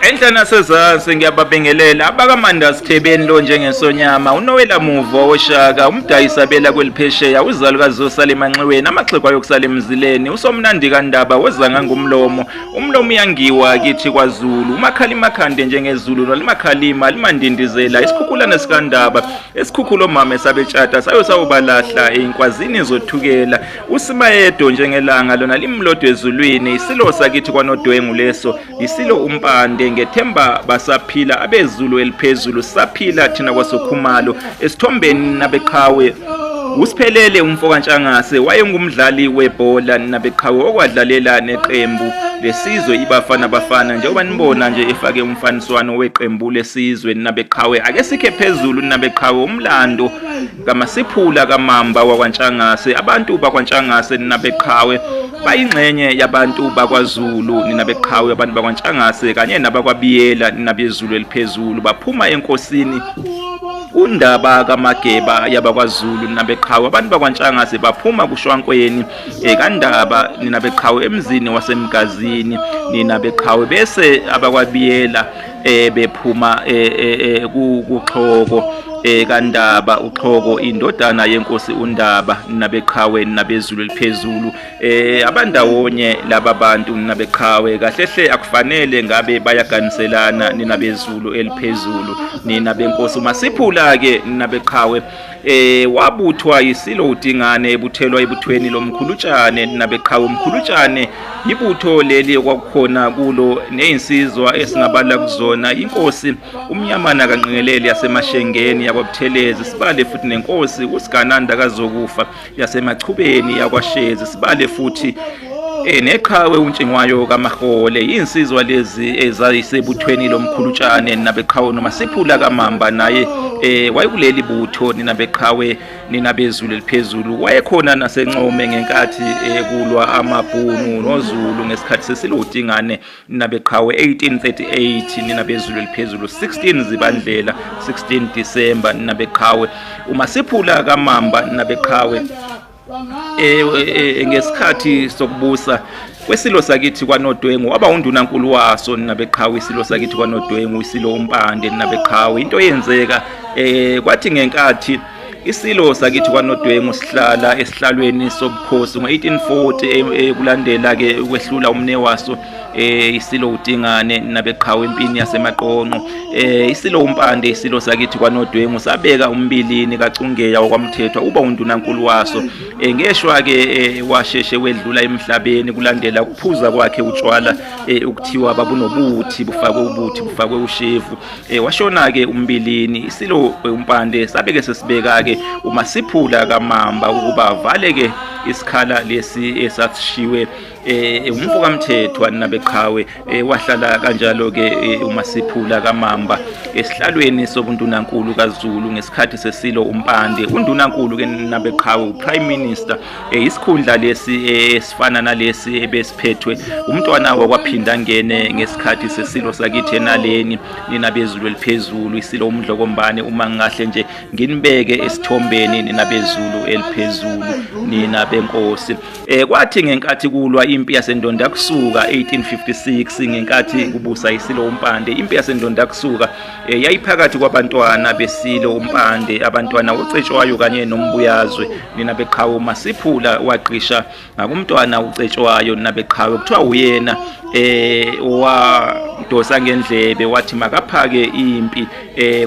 Enhlana sezansi ngiyababingelela abakaManda Sithebeni lo njengesonyama uNowela Muvo oShaka umdayisabela kweliphesheya uzalukazi uSalima Nxiweni amaxhego ayokusala emzileni usomnandi kaNdaba wezanga ngumlomo umlomo uyangiwa kithi kwaZulu umakhalima khande njengezulu nolimakhalima limandindizela isikhukhulana sikaNdaba esikhukhulo mama esabetshata sayosawubalahla einkwazini zothukela uSimayedo njengelanga lona limlodo ezulwini isilo sakithi kwaNodwengu leso isilo umpande ngethemba basaphila abezulu eliphezulu saphila thina kwaSokhumalo esithombeni nabeqhawe usiphelele umfoka Ntshangase wayengumdlali webhola nabeqhawe okwadlalela neqembu lesizwe iBafana Bafana njengoba nibona nje efake umfaniswano weqembu lesizwe nabeqhawe ake sikhe phezulu nabeqhawe umlando kaMasiphula kaMamba wakwaNtshangase abantu bakwaNtshangase nabeqhawe bayingxenye yabantu bakwaZulu ninabeqhawe abantu bakwaNtshangase kanye nabakwabiyela ninabezulu eliphezulu baphuma enkosini uNdaba kaMageba yabakwaZulu nabeqhawe abantu bakwaNtshangase baphuma kuShwankweni kaNdaba ninabeqhawe emzini wasemgazini ninabeqhawe bese abakwabiyela bephuma kuXhoko kaNdaba uXhoko indodana yenkosi uNdaba nabeqhawe nabezulu eliphezulu abandawonye laba bantu nabeqhawe kahlehle akufanele ngabe bayaganiselana ninabezulu eliphezulu nina benkosi Masiphula ke nabeqhawe wabuthwa isilo uDingane ebuthelwa ebuthweni lomkhulutshane nabeqhawe umkhulutshane ibutho leli okwakukhona kulo nezinsizwa esingabala kuzona inkosi umnyamana kaNgqengeleli yaseMashengeni yakwabuthelezi sibale futhi nenkosi uSigananda kaZokufa yasemachubeni yakwaShezi sibale futhi neqhawe uNtshingwayo kaMahole insizwa lezi ezayisebuthweni lomkhulutshane nabeqhawe noMasiphula kaMamba naye wayekuleli butho ninabeqhawe ninabezulu eliphezulu wayekhona naseNcome ngenkathi kulwa amabhunu noZulu ngesikhathi sesilo uDingane ninabeqhawe 1838 ninabezulu eliphezulu 16 Zibandlela 16 December ninabeqhawe uMasiphula kaMamba ninabeqhawe ngesikhathi sokubusa kwesilo sakithi kwaNodwengu waba undunankulu waso nabeqhawe isilo sakithi kwaNodwengu isilo umpande nabeqhawe into yenzeka kwathi ngenkathi isilo sakithi kwaNodwengu sihlala esihlalweni sobukhosi ngo1840 kulandela ke ukwehlula umne waso isilo uDingane nabeqhawe empini yasemaqonqo isilo umpande isilo sakithi kwaNodwengu sabeka umbilini kaCungeya okwamthethwa uba undunankulu waso ngeshwa ke washeshe wedlula emhlabeni kulandela ukuphuza kwakhe utshwala ukuthiwa babunobuthi bufakwe ubuthi bufakwe ushevu washona ke umbilini isilo umpande sabeke sesibeka ke uMasiphula kaMamba ukuba vale ke isikhala lesi esasishiwe umfoka Mthethwa nabeqhawe wahlala kanjalo ke uMasiphula kaMamba esihlalweni sobundunankulu kaZulu ngesikhathi sesilo umpande undunankulu ke nabeqhawe uPrime Minister isikhundla lesi esifana nalesi ebesiphethwe umntwana wakwaphinda ngene ngesikhathi sesilo sakithi enaleni ninabezulu eliphezulu isilo umdlokombane uma ngahle nje nginibeke esithombeni ninabezulu eliphezulu nina benkosi kwathi ngenkathi kulwa impi yaseNdonda kusuka 1856 ngenkathi kubusa isilo umpande impi yaseNdonda kusuka yayiphakathi kwabantwana besilo umpande abantwana uCetshwayo kanye noMbuyazwe ninabeqhawe uMasiphula waqisha ngakumntwana uCetshwayo ninabeqhawe kuthiwa uyena wadosa ngendlebe wathi makaphake impi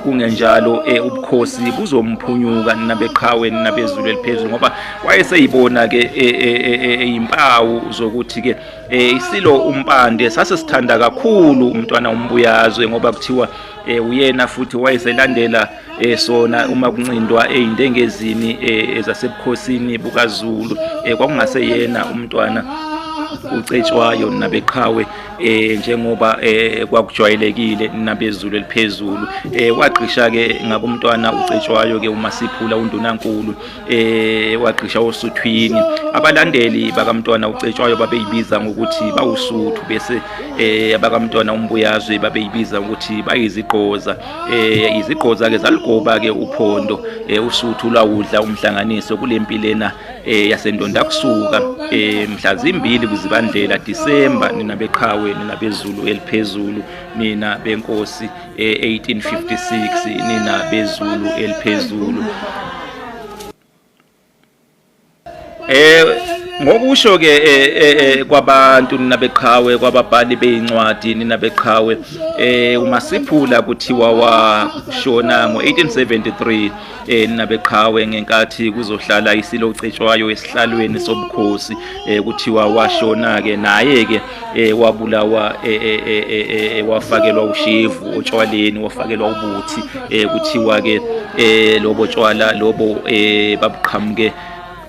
kungenjalo ubukhosi buzomphunyuka ninabeqhawe ninabezulu eliphezulu ngoba wayeseyibona ke impawu zokuthi ke isilo umpande sasesithanda kakhulu umntwana uMbuyazwe ngoba kuthiwa uyena futhi wayeselandela sona uma kuncindwa ezindengezini ezasebukhosini bukaZulu kwakungase yena umntwana uCetshwayo nabeqhawe njengoba kwakujwayelekile nabezulu eliphezulu waqisha ke ngakumntwana uCetshwayo ke uMasiphula undunankulu waqisha osuthwini abalandeli bakamntwana uCetshwayo babeyibiza ngokuthi bawusuthu bese abakamntwana uMbuyazwe babeyibiza ukuthi bayiziqoza iziqoza ke zaligoba ke uphondo usuthu lwawudla umhlanganiso kulempilena yaseNdonda kusuka mhla zimbili Zibandlela Disemba, nina beqhawe nina bezulu eliphezulu, nina benkosi 1856, nina bezulu eliphezulu. Ngokusho ke kwabantu nina beqhawe, kwababhali beyincwadi nina beqhawe, uMasiphula kuthiwa washona ngo-1873 nina beqhawe ngenkathi kuzohlala isilocetshwayo esihlalweni sobukhosi. Kuthiwa washona ke naye ke wabulawa wafakelwa ushevu otshwaleni, wafakelwa ubuthi. Kuthiwa ke lobo tshwala lobo babuqhamuke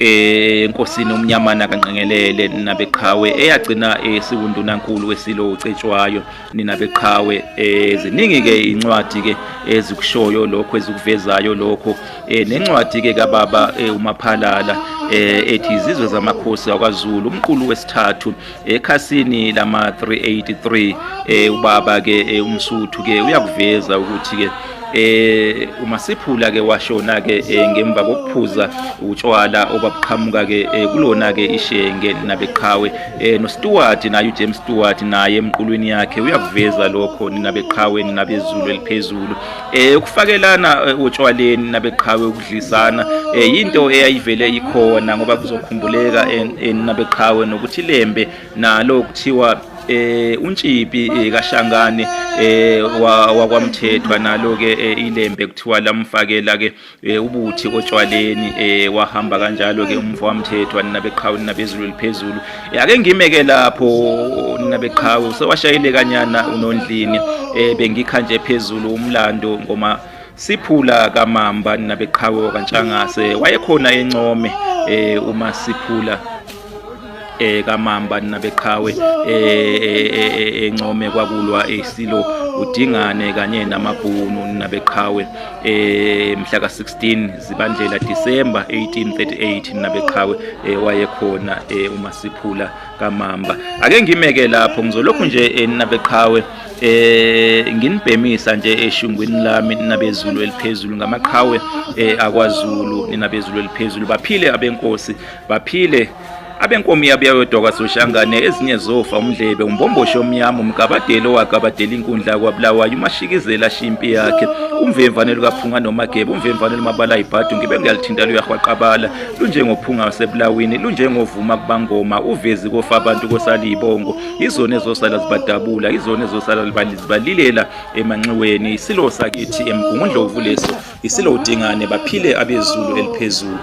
enkosini uMnyamana kaNgqengelele nina beqhawe, eyagcina siwundunankulu wesilo ucetshwayo nina beqhawe. Ziningi ke incwadi ke ezikushoyo lokho, ezikuvezayo lokho. Nencwadi ke kababa uMaphalala ethi Izizwe zamakhosi akwaZulu, umqulu wesithathu, ekhasini lama 383. Ubaba ke uMsuthu ke uyakuveza ukuthi ke uMasiphula ke washona ke ngemva kokuphuza utshwala obabuqhamuka ke kulona ke ishenge nabeqhawe. NoStuart naye uJames Stuart naye emqulwini yakhe uyakuveza lokho nina beqhawe nina bezulu eliphezulu. Ukufakelana utshwaleni nabeqhawe, ukudlisana into eyayivele ikhona, ngoba kuzokhumbuleka nina beqhawe nokuthi Lembe nalo kuthiwa uNtshipi kaShangane wakwaMthethwa nalo ke iLembe kuthiwa lamfakela ke ubuthi otshwaleni. Wahamba kanjalo ke umfo waMthethwa nina beqhawe nina bezulu eliphezulu. Ake ngimeke lapho nina beqhawe, usewashayile kanyana uNondlini. Bengikha nje phezulu umlando ngoma Siphula kaMamba nina beqhawe kaNtshangase. Wayekhona eNcome uMasiphula kaMamba nina beqhawe eNcome, kwakulwa isilo uDingane kanye namaBhunu nina beqhawe. Mhla ka-16 Zibandlela Disemba 1838 nina beqhawe wayekhona uMasiphula kaMamba. Ake ngimeke lapho, ngizolokhu nje nina beqhawe nginibhemisa nje eshungwini lami nina bezulu eliphezulu ngamaqhawe akwaZulu nina bezulu eliphezulu. Baphile abenkosi, baphile abenkomi yabeyodoka soshangane, ezinye zofa umdlebe, umbombosho omnyama, umgabadeli owagabadela inkundla kwaBulawayo, umashikizela shimpi yakhe, umvemvane lukaPhunga noMageba, umvemvane lumabala ibhadu, ngibe ngiyalithinta luyahwaqabala, lunjengophunga wasebulawini, lunjengovuma kubangoma, uvezi kofa abantu kosalibongo, izona ezosala zibadabula, izona ezosala zibalilela emanxiweni. Isilo sakithi eMgungundlovu leso, isilo uDingane, baphile abezulu eliphezulu.